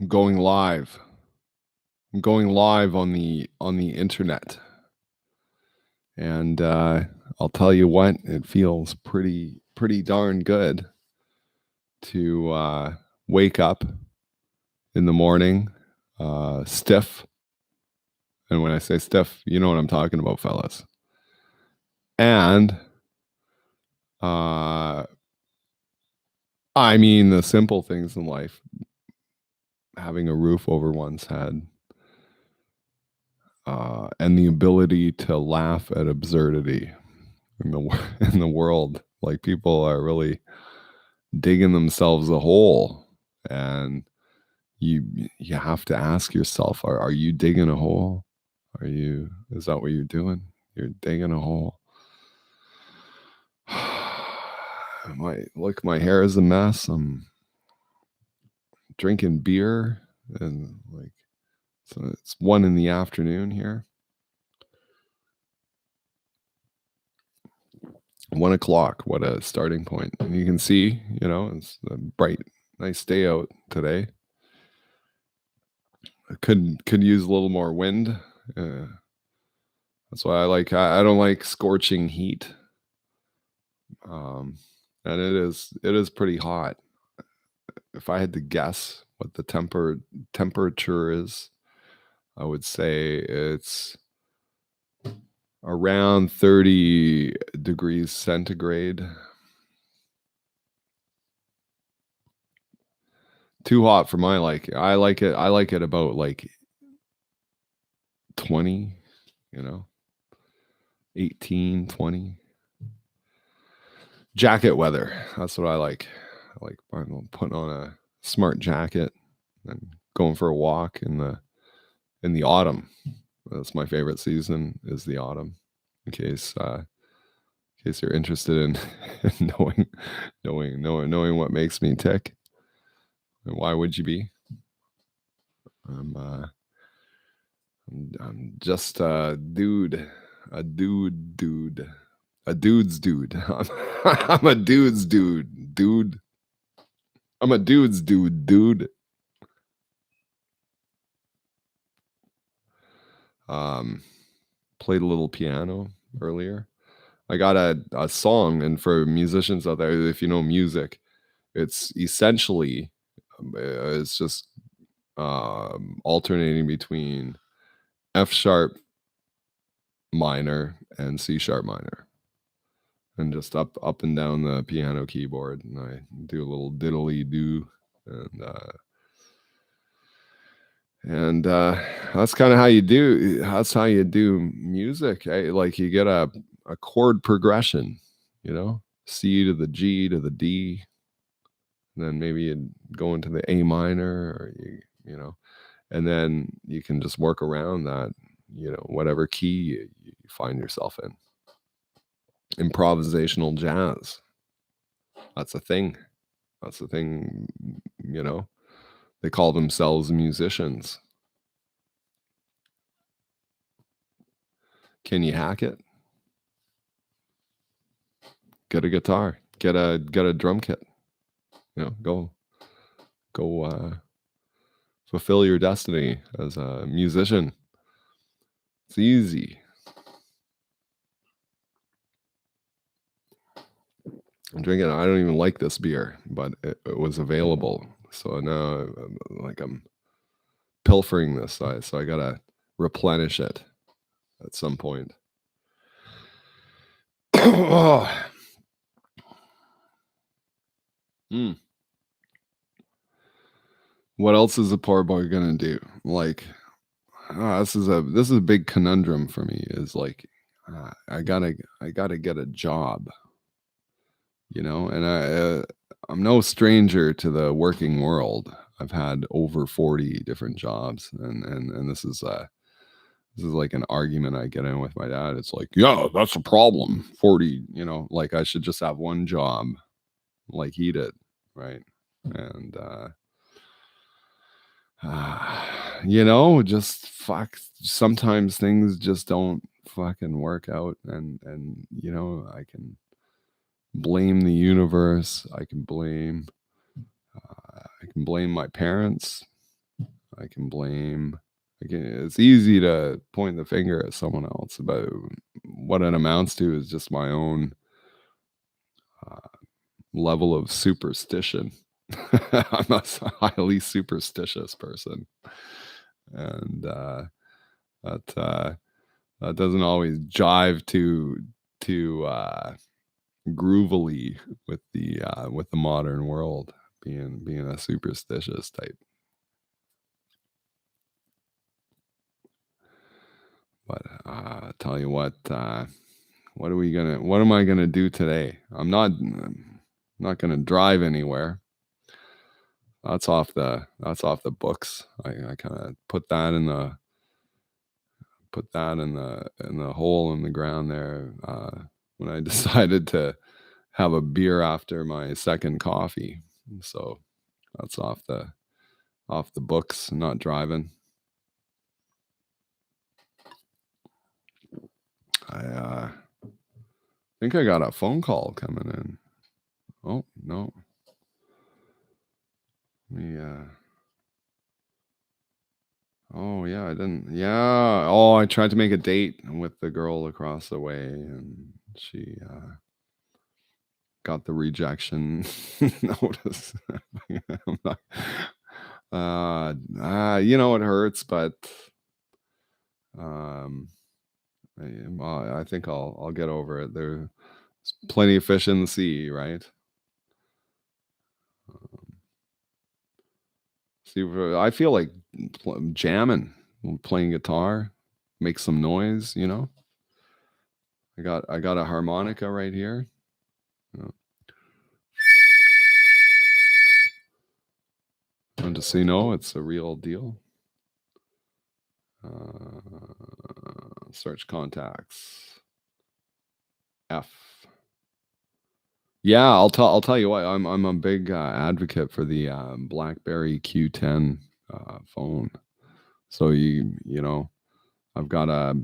going live. I'm going live on the internet. And I'll tell you what, it feels pretty darn good to wake up in the morning stiff. And when I say stiff, you know what I'm talking about, fellas. And uh I mean the simple things in life, having a roof over one's head, and the ability to laugh at absurdity in in the world. Like, people are really digging themselves a hole, and you you have to ask yourself, are you digging a hole? Is that what you're doing? You're digging a hole. My hair is a mess. I'm drinking beer, and so it's 1 in the afternoon here. 1 o'clock. What a starting point. And you can see, it's a bright, nice day out today. I could use a little more wind. That's why I don't like scorching heat. And it is pretty hot. If I had to guess what the temperature is, I would say it's around 30 degrees centigrade. Too hot for my liking. I like it about 20, 18, 20. Jacket weather. That's what I like. I like putting on a smart jacket and going for a walk in the autumn. That's my favorite season, is the autumn. In case you're interested in knowing what makes me tick. And why would you be? I'm just a dude. A dude. A dude's dude. I'm a dude's dude. I'm a dude's dude. Played a little piano earlier. I got a song, and for musicians out there, if you know music, it's essentially it's just alternating between F sharp minor and C sharp minor, and just up and down the piano keyboard, and I do a little diddly do, and that's kind of how you do. That's how you do music. Like, you get a chord progression, C to the G to the D, and then maybe you go into the A minor, or and then you can just work around that, whatever key you find yourself in. Improvisational jazz. That's a thing. They call themselves musicians. Can you hack it? Get a guitar. Get a drum kit. Go fulfill your destiny as a musician. It's easy. I'm drinking. I don't even like this beer, but it was available, so now I'm pilfering this. So I gotta replenish it at some point. What else is a poor boy gonna do? This is a big conundrum for me. Is I gotta get a job, and I'm no stranger to the working world. I've had over 40 different jobs, and this is like an argument I get in with my dad. It's like, yeah, that's a problem. 40, I should just have one job like he did, right? And just sometimes things just don't fucking work out, and I can blame the universe. I can blame my parents. I can blame. It's easy to point the finger at someone else, but what it amounts to is just my own uh, level of superstition. I'm a highly superstitious person, and that that doesn't always jive too groovily with the modern world. Being a superstitious type. But tell you what am I gonna do today? I'm not gonna drive anywhere. That's off the books. I kind of put that in the hole in the ground there when I decided to have a beer after my second coffee. So that's off the books. Not driving. I think I got a phone call coming in. Oh no. Oh yeah, I didn't. Yeah. Oh, I tried to make a date with the girl across the way, and she got the rejection notice. I'm not, it hurts, but um, I think I'll get over it. There's plenty of fish in the sea, right? See, I feel like jamming, playing guitar, make some noise. I got a harmonica right here. And to say no, it's a real deal. Search contacts. F. Yeah, I'll tell you what. I'm a big advocate for the BlackBerry Q10 phone. So I've got a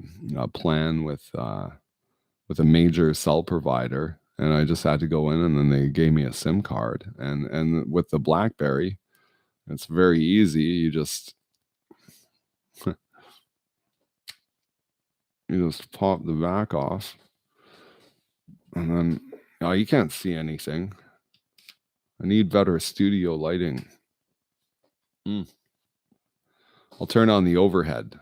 plan with a major cell provider, and I just had to go in, and then they gave me a SIM card, and with the BlackBerry, it's very easy. You just pop the back off, and then you can't see anything. I need better studio lighting. I'll turn on the overhead.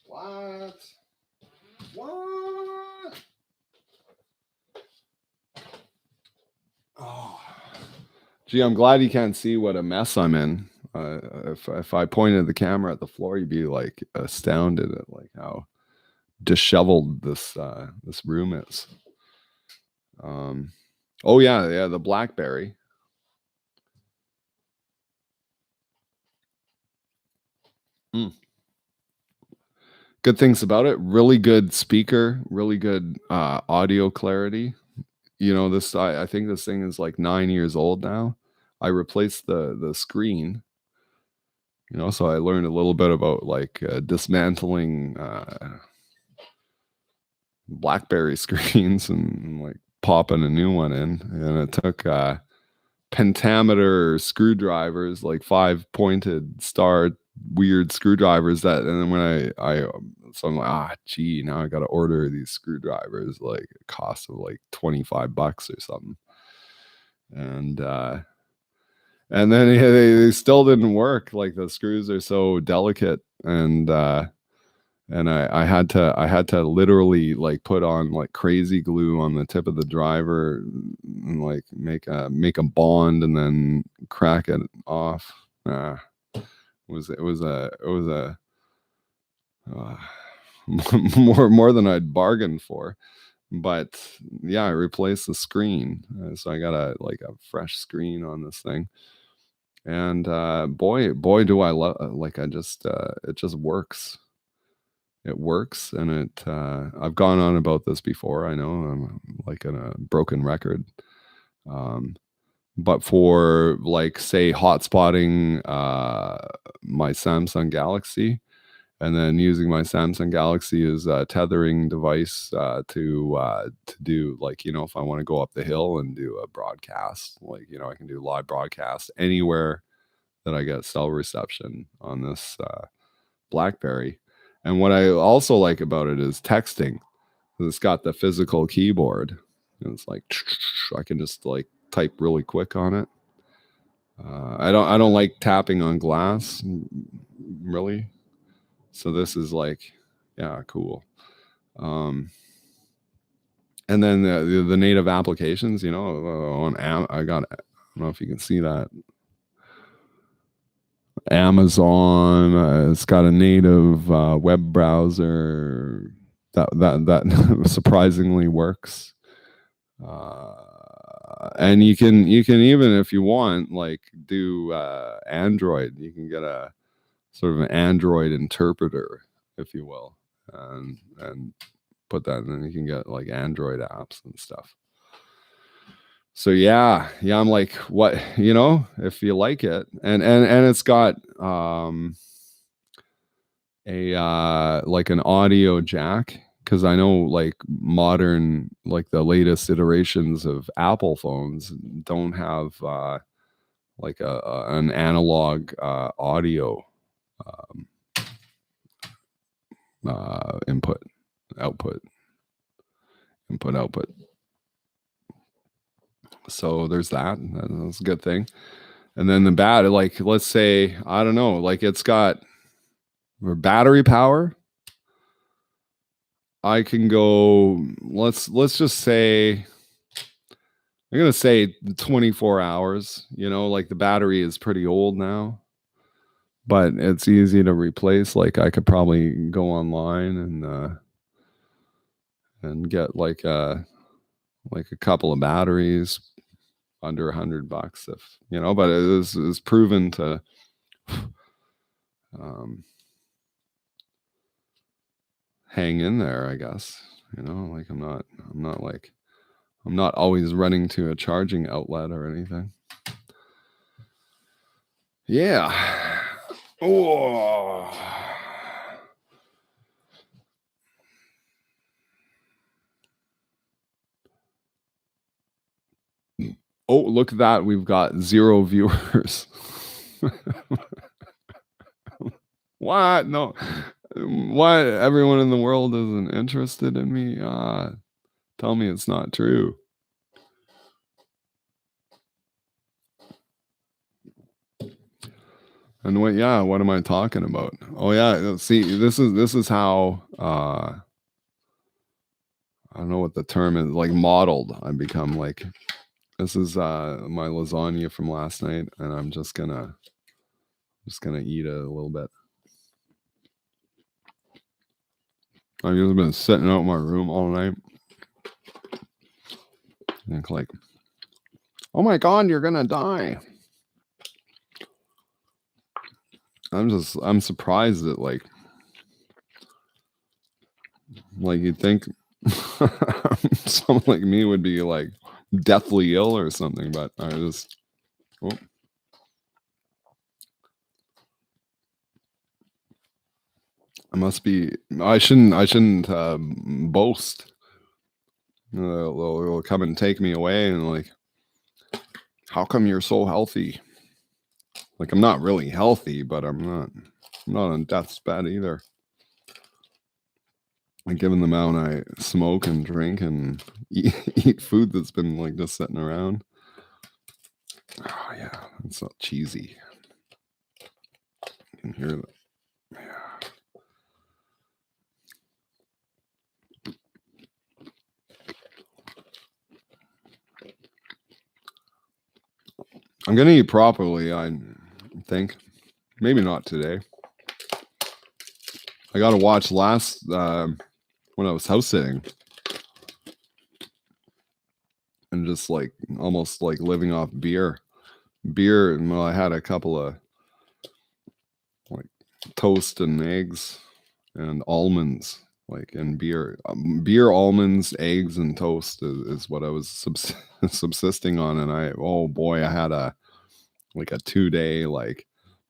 What? Oh. Gee, I'm glad you can't see what a mess I'm in. If I pointed the camera at the floor, you'd be like astounded at like how disheveled this room is. Oh yeah, the BlackBerry. Good things about it: really good speaker, really good audio clarity. This I think this thing is like 9 years old now. I replaced the screen. So I learned a little bit about like dismantling BlackBerry screens and like popping a new one in, and it took pentameter screwdrivers, like 5-pointed star weird screwdrivers, and then when so I'm like, gee, now I got to order these screwdrivers, like a cost of like $25 or something, and then they still didn't work. Like the screws are so delicate, and I had to literally like put on like crazy glue on the tip of the driver and like make a bond and then crack it off. It was a more than I'd bargained for, but yeah, I replaced the screen, so I got a fresh screen on this thing, and boy do I love, like I just it just works. It works, and I've gone on about this before. I know I'm like in a broken record, but for like say hotspotting my Samsung Galaxy, and then using my Samsung Galaxy as a tethering device to do, like, if I want to go up the hill and do a broadcast, like, I can do live broadcast anywhere that I get cell reception on this BlackBerry. And what I also like about it is texting. It's got the physical keyboard, and it's like I can just like type really quick on it. I don't like tapping on glass, really. So this is like, yeah, cool. And then the native applications, on I don't know if you can see that. Amazon, it's got a native web browser that surprisingly works. And you can even, if you want, like, do Android. You can get a sort of an Android interpreter, if you will, and put that, and then you can get like Android apps and stuff. So yeah, I'm like, what, if you like it, and it's got a like an audio jack, because I know like modern, like the latest iterations of Apple phones don't have like an analog audio input output. So there's that. That's a good thing. And then the like, let's say, I don't know, like, it's got battery power. I can go, let's just say, I'm going to say 24 hours, like the battery is pretty old now, but it's easy to replace. Like, I could probably go online and get like a couple of batteries under $100, if, but it is proven to, hang in there, I guess, like I'm not always running to a charging outlet or anything. Yeah. Oh. Oh, look at that. We've got 0 viewers. What? No. Why everyone in the world isn't interested in me? Tell me it's not true. And what am I talking about? Oh yeah, see, this is how I don't know what the term is, like, modeled. I become like, this is my lasagna from last night, and I'm just gonna eat it a little bit. I've just been sitting out in my room all night. And like, oh my God, you're gonna die. I'm surprised that like you'd think someone like me would be like deathly ill or something, but I just, I shouldn't boast. They'll come and take me away and like, how come you're so healthy? Like, I'm not really healthy, but I'm not on death's bed either. Like, given the amount I smoke and drink and eat food that's been like just sitting around. Oh yeah, it's so cheesy. You can hear that. Yeah. I'm gonna eat properly, I think. Maybe not today. I got to watch last when I was house sitting, and just like almost like living off beer. And well, I had a couple of like toast and eggs and almonds, like, and beer, almonds, eggs, and toast is what I was subsisting on. And I had a 2-day like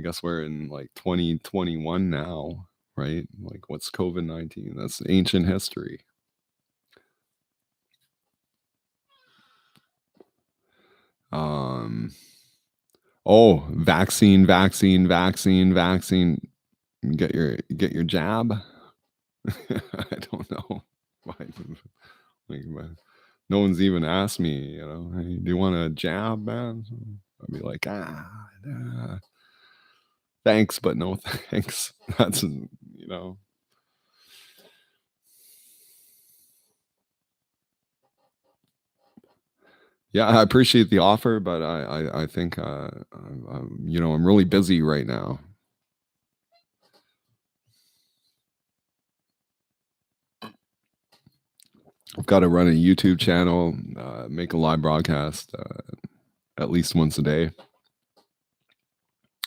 I guess we're in like 2021 now, right? Like, what's COVID-19? That's ancient history. Um, oh, vaccine. Get your jab. I don't know. Like, no one's even asked me, hey, do you want a jab, man? I'd be like, nah, thanks, but no thanks. That's, yeah, I appreciate the offer, but I think, I'm really busy right now. I've got to run a YouTube channel, make a live broadcast at least once a day.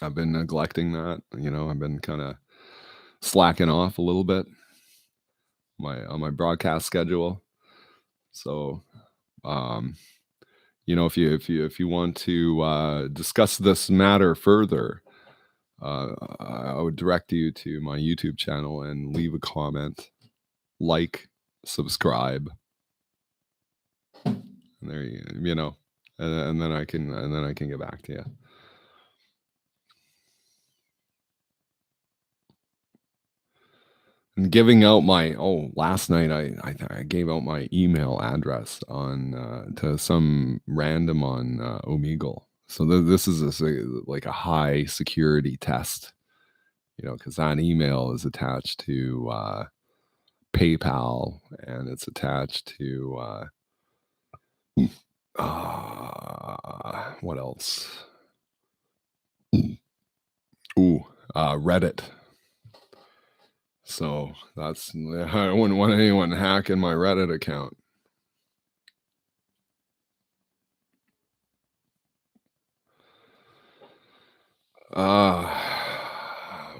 I've been neglecting that. I've been kind of slacking off a little bit on my broadcast schedule. So, if you want to discuss this matter further, I would direct you to my YouTube channel and leave a comment, like, subscribe, and there and then I can get back to you. And giving out last night I gave out my email address on to some random on Omegle. So this is like a high security test, because that email is attached to PayPal, and it's attached to what else? Reddit. So I wouldn't want anyone hacking my Reddit account.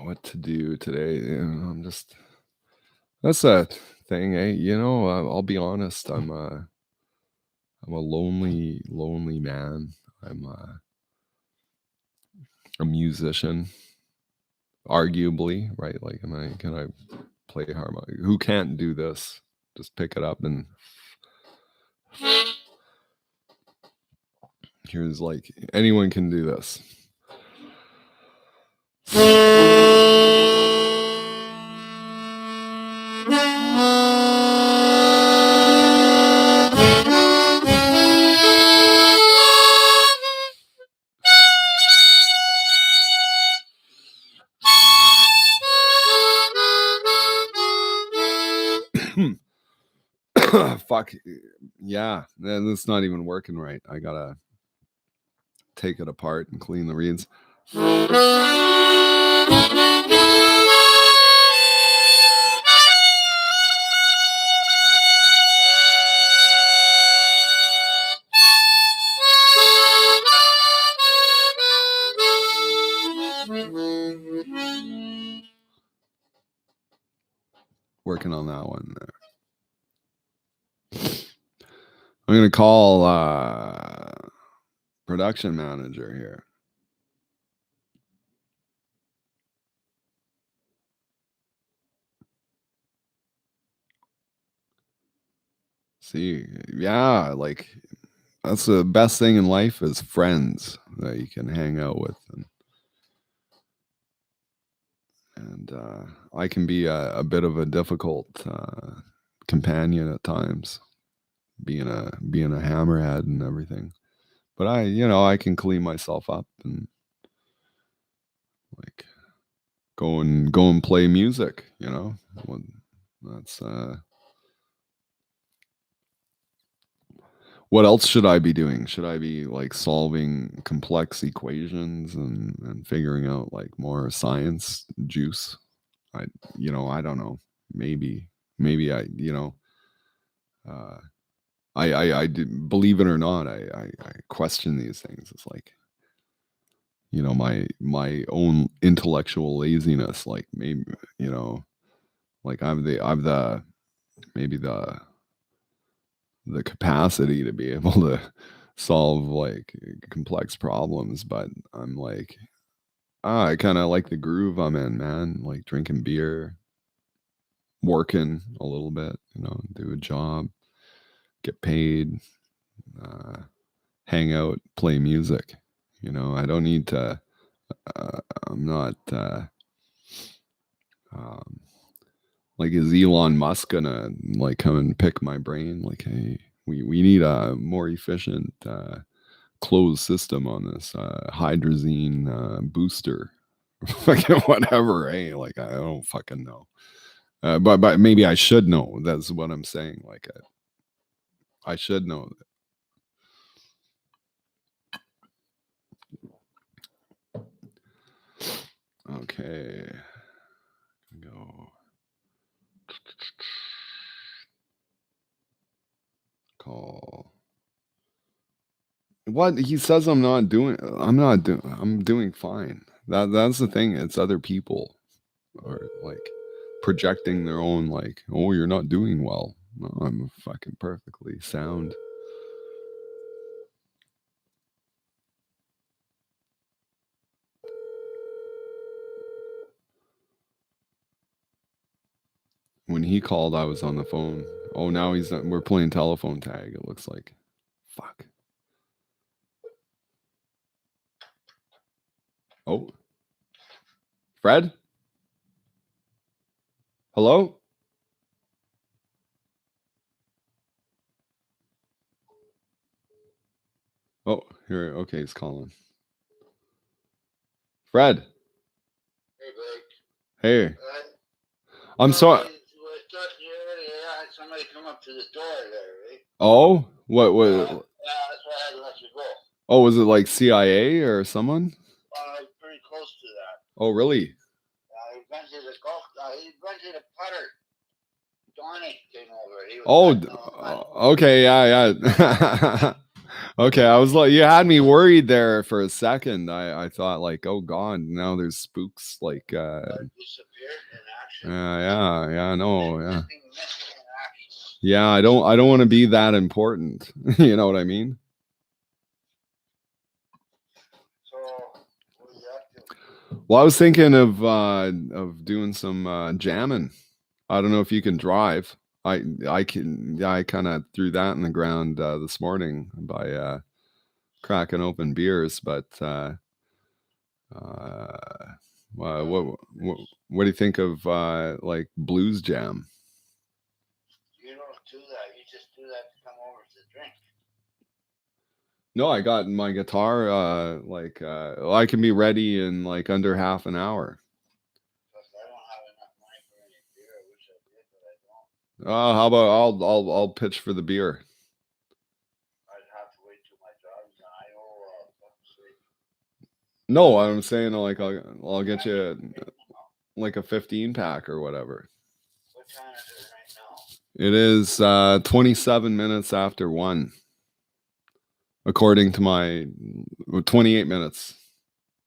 What to do today? That's a thing, eh? I'll be honest. I'm a lonely man. I'm a musician, arguably, right? Like, can I play harmonica? Who can't do this? Just pick it up and here's, like, anyone can do this. Fuck yeah, that's not even working right. I gotta take it apart and clean the reeds. Working on that one there. I'm gonna call production manager here. See, yeah, like, that's the best thing in life is friends that you can hang out with, and I can be a bit of a difficult companion at times, being a hammerhead and everything. But I can clean myself up and, like, go and play music. That's what else should I be doing? Should I be, like, solving complex equations and figuring out, like, more science juice? I don't know. Maybe I believe it or not, I question these things. It's like, my own intellectual laziness, like, maybe, like, I've maybe the capacity to be able to solve, like, complex problems, but I'm like, I kind of like the groove I'm in, man. Like drinking beer, working a little bit, do a job, get paid, uh, hang out, play music. I don't need to. I'm not um, like, is Elon Musk gonna like come and pick my brain? Like, hey, we need a more efficient closed system on this hydrazine booster, fucking whatever. Hey, like I don't fucking know. But maybe I should know. That's what I'm saying. Like I should know. Okay, go. Call. What he says I'm not doing. I'm not doing. I'm doing fine. That's the thing. It's other people are like projecting their own like, oh, you're not doing well. No, I'm fucking perfectly sound. When he called, I was on the phone. Oh, now he's we're playing telephone tag. It looks like. Fuck. Oh, Fred. Hello. Oh, here. Okay, he's calling. Fred. Hey, Blake. Hey. I'm sorry. Somebody come up to the door there, right? Oh, what? Yeah, that's why I had to let you go. Oh, was it like CIA or someone? Pretty close to that. Oh, really? He rented a golf. He rented a putter. Donnie came over. He Oh, okay, yeah. Okay, I was like, you had me worried there for a second. I thought like, oh god, now there's spooks like disappeared in action. Yeah, no, yeah. Yeah, I don't want to be that important. You know what I mean? So, what are you up to? Well, I was thinking of doing some jamming. I don't know if you can drive. I can. Yeah, I kind of threw that in the ground this morning by cracking open beers. But what do you think of like blues jam? You don't do that. You just do that to come over to drink. No, I got my guitar. I can be ready in like under half an hour. Plus, I don't have enough money for any beer. I wish I did, but I don't. How about I'll pitch for the beer. I'd have to wait till my job's done. I owe No, I'm saying like I'll get you like a 15 pack or whatever. What time is it right now? It is 27 minutes after 1. According to my 28 minutes.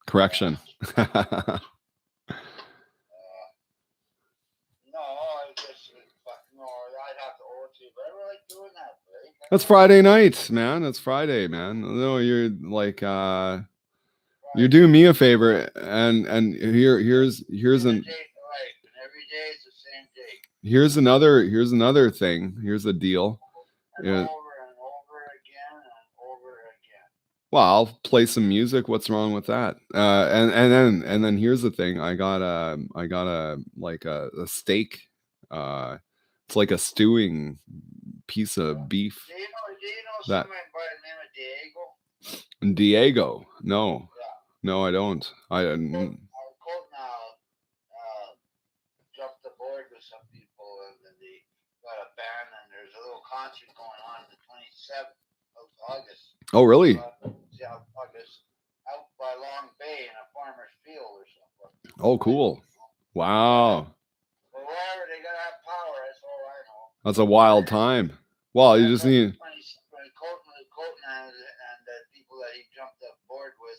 Correction. No, I just no, I'd have to owe it to you, but I really like doing that, right? That's Friday night, man. That's Friday, man. No, you're like you're doing me a favor, and here's an right, and every day is the same day. Here's another thing. Here's a deal. And over and over again and over again. Well, I'll play some music. What's wrong with that? And then here's the thing. I got a like a steak. It's like a stewing piece of beef. Do you know someone by the name Diego? of Diego? No. Yeah. No, I don't. Colton jumped aboard with some people, and then they got a band, and there's a little concert going on the 27th of August. Oh, really? Yeah, August, out by Long Bay in a farmer's field or something. Oh, cool. Wow. But wherever they gotta have power, that's all I know. That's a wild time. Well, you just need Colton and the people that he jumped aboard with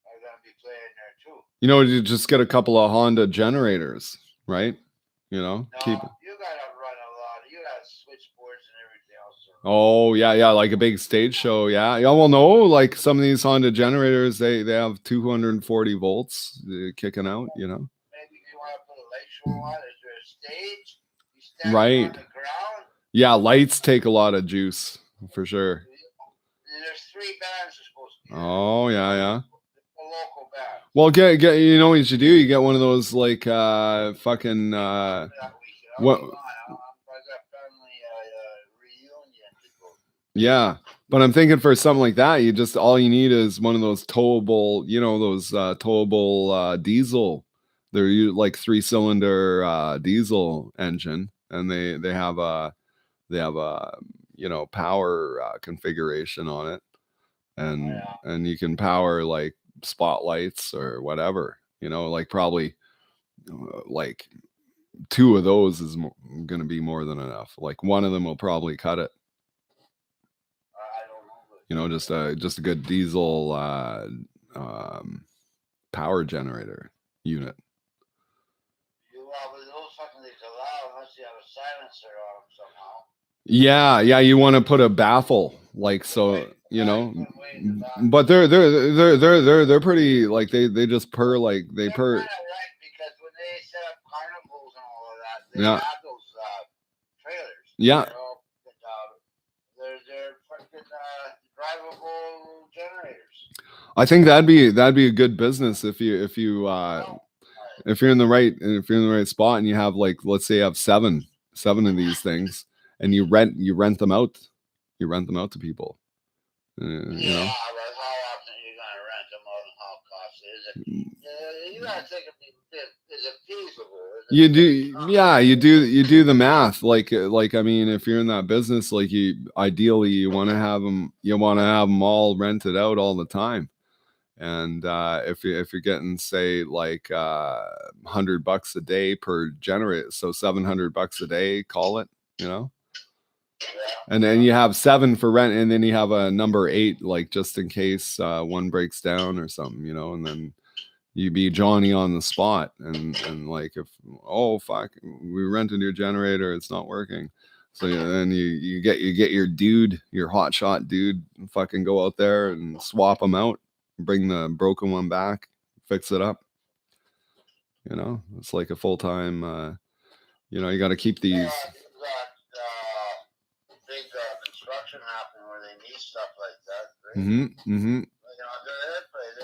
are gonna be playing there too. You just get a couple of Honda generators, right? No, you gotta run a lot. You gotta switchboards and everything else. Oh yeah, like a big stage show. Yeah. Well, no, like some of these Honda generators, they have 240 volts kicking out. Maybe you want to put a light show on. Is there a stage? You stand Right. on the ground. Yeah, lights take a lot of juice for sure. There's 3 bands are supposed to be there. Oh yeah. A local band. Well, get you know what you should do? You get one of those like fucking what? Yeah, but I'm thinking for something like that, all you need is one of those towable, those towable diesel. They're like 3-cylinder diesel engine, and they have a power configuration on it, and you can power like spotlights or whatever, like probably like 2 of those is going to be more than enough. Like one of them will probably cut it. Just a good diesel power generator unit. Those fucking things allow unless you have a silencer on them somehow. Yeah, you want to put a baffle, like, so, but they're pretty, like, they just purr, like they purr. Right, because when they set up carnivals and all of that, they have those trailers. Yeah. They're fucking drivable generators. I think that'd be a good business if you're in the right spot, and you have, like, let's say you have seven of these things, and you rent them out to people. But how often are you gonna rent them out, and how costly is it? You gotta think of is it feasible? You do the math. Like I mean, if you're in that business, like, ideally you want to have them all rented out all the time. And if you're getting, say, like $100 a day per generator, so $700 a day, call it, and then you have 7 for rent, and then you have a number 8, like, just in case one breaks down or something, and then you be Johnny on the spot, and like, if, oh fuck, we rented your generator, it's not working, so then you get your hotshot dude, and fucking go out there and swap them out, bring the broken one back, fix it up. It's like a full-time. You got to keep these. Big construction happening where they need stuff like that. Right? Mm-hmm. There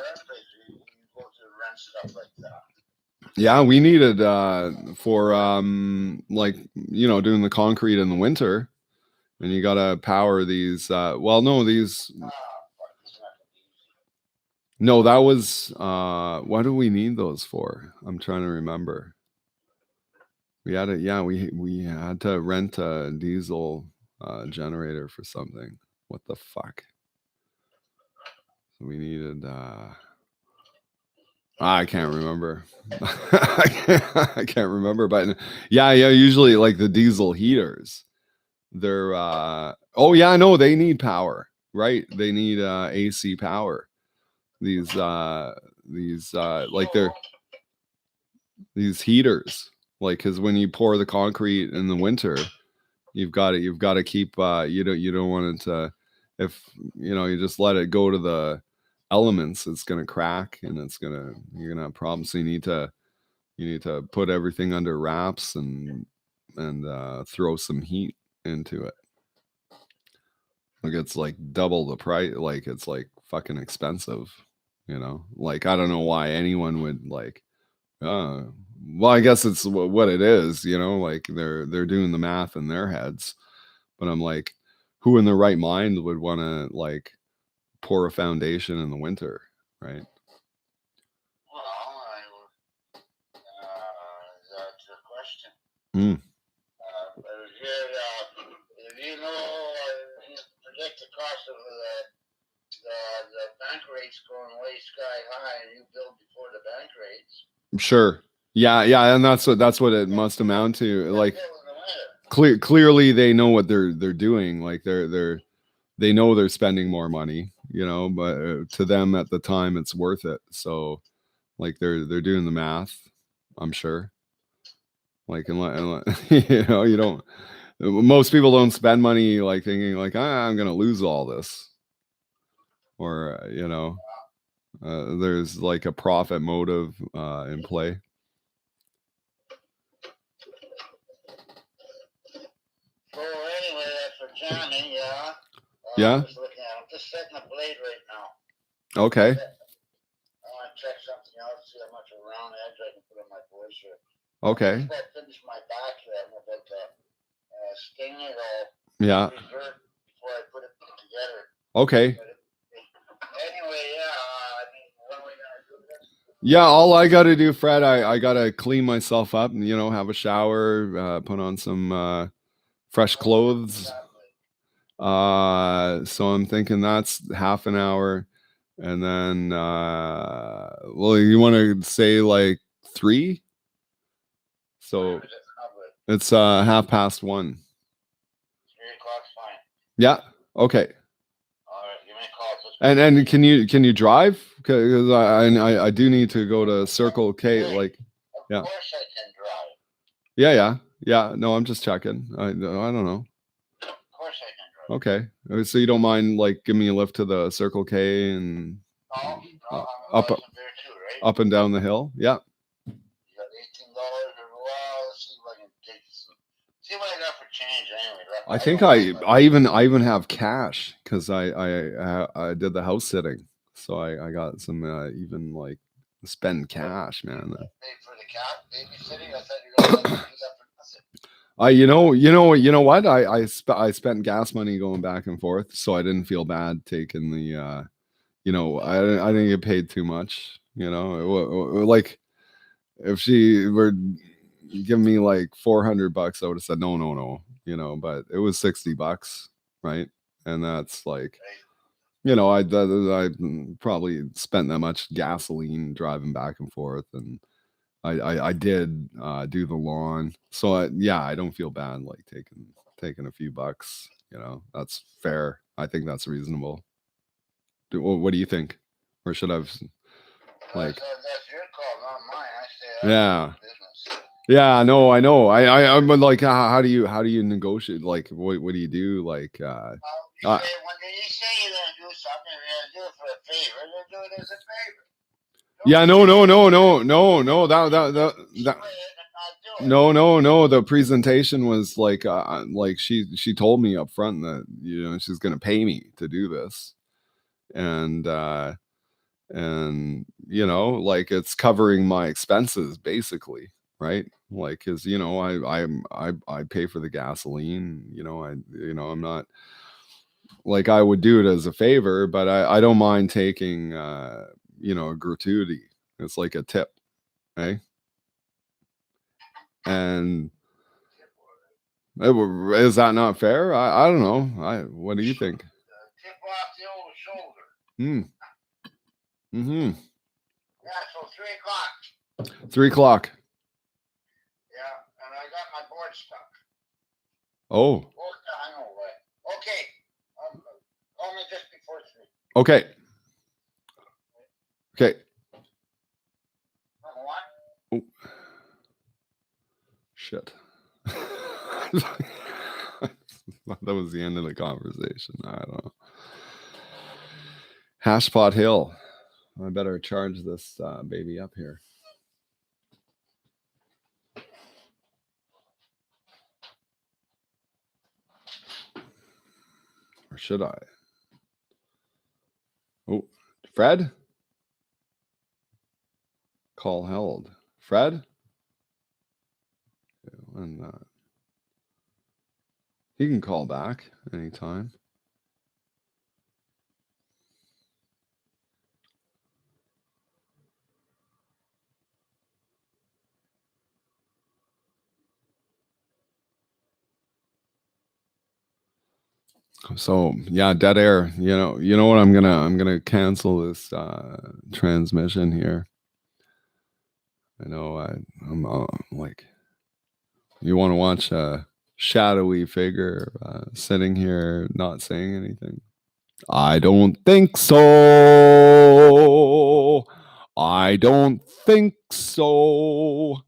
are places you go to rent stuff like that. Yeah, we needed for like, doing the concrete in the winter, and you got to power these. No, that was what do we need those for? I'm trying to remember. We had we had to rent a diesel generator for something. What the fuck? We needed I can't remember. I can't remember, but yeah, usually, like, the diesel heaters, they're oh yeah, no, they need power, right? They need AC power. These like, they're these heaters, like, because when you pour the concrete in the winter, you've got to keep you don't want it to, if you just let it go to the elements, it's gonna crack, and you're gonna have problems. So you need to put everything under wraps, and throw some heat into it. Like, it's like double the price. Like, it's like fucking expensive. Like, I don't know why anyone would, like, well, I guess it's what it is, like, they're doing the math in their heads, but I'm like, who in their right mind would want to, like, pour a foundation in the winter, right? Well, that's a question. But if you predict the cost of the bank rates going way sky high, and you build before the bank rates. Sure. Yeah, and that's what it must amount to. Like, clearly they know what they're doing. Like, they know they're spending more money, but to them at the time it's worth it. So, like, they're doing the math, I'm sure. Like, unless, you don't. most people don't spend money like thinking like I'm gonna lose all this, or there's like a profit motive in play. So anyway, that's for jamming, yeah. Yeah. I'm just setting the blade right now. Okay. I want to check something else, see how much of a round edge I can put on my voice here. Okay. I finish my back here. I'm about to sting it all. Yeah. Before I put it together. Okay. Anyway, yeah. I mean, what are we gonna do this? Yeah, all I got to do, Fred, I got to clean myself up and, have a shower, put on some fresh clothes. So I'm thinking that's half an hour. And then, well, you want to say like 3? So it's 1:30. 3 o'clock's fine. Yeah. Okay. All right, give me a call. And can you drive? Because I do need to go to Circle K. Like, yeah. Of course I can drive. Yeah. No, I'm just checking. I don't know. Of course I can drive. Okay. So you don't mind like giving me a lift to the Circle K and no, up there too, right? up and down the hill? Yeah. You got $18 or let's see if I can take some. See what I got for change anyway. I think I even have cash because I did the house sitting, so I got some even like spend cash, man. Pay for the cat babysitting. I thought you were gonna do that for nothing. You know what? I spent gas money going back and forth, so I didn't feel bad taking the I didn't get paid too much. Like if she were giving me like $400, I would have said no. But it was $60, right? And that's like, I probably spent that much gasoline driving back and forth, and I did do the lawn, so I don't feel bad like taking a few bucks. That's fair. I think that's reasonable. What do you think? Or should I've like? That's your call, not mine. I say Yeah. business. Yeah, no, I know. I'm like, how do you negotiate? Like, what do you do? Like, when you say you're gonna do something, you're gonna do it for a favor. Then do it as a favor. Yeah, no. No. The presentation was like she told me up front that she's gonna pay me to do this, and like it's covering my expenses basically, right? Like, because I pay for the gasoline. I'm not like I would do it as a favor, but I don't mind taking a gratuity. It's like a tip, right? And is that not fair? I don't know. What do you think? Tip off the old shoulder. Mm-hmm. Yeah, so 3 o'clock. 3 o'clock. Yeah, and I got my board stuck. Oh. I know, right? Okay. Call me just before 3. Okay. What? Oh. Shit. That was the end of the conversation. I don't know. Hashpot Hill. I better charge this baby up here. Or should I? Oh, Fred? Call held. Fred? And he can call back anytime. So yeah, dead air. You know what? I'm gonna cancel this transmission here. I know I'm like, you want to watch a shadowy figure sitting here not saying anything? I don't think so. I don't think so.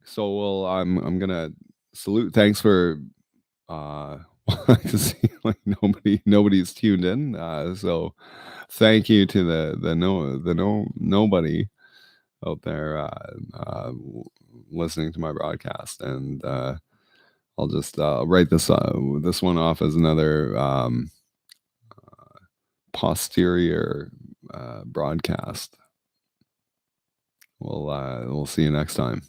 So I'm gonna salute. Thanks for I can see like nobody's tuned in. So thank you to the nobody out there listening to my broadcast, and I'll just write this one off as another posterior broadcast. We'll see you next time.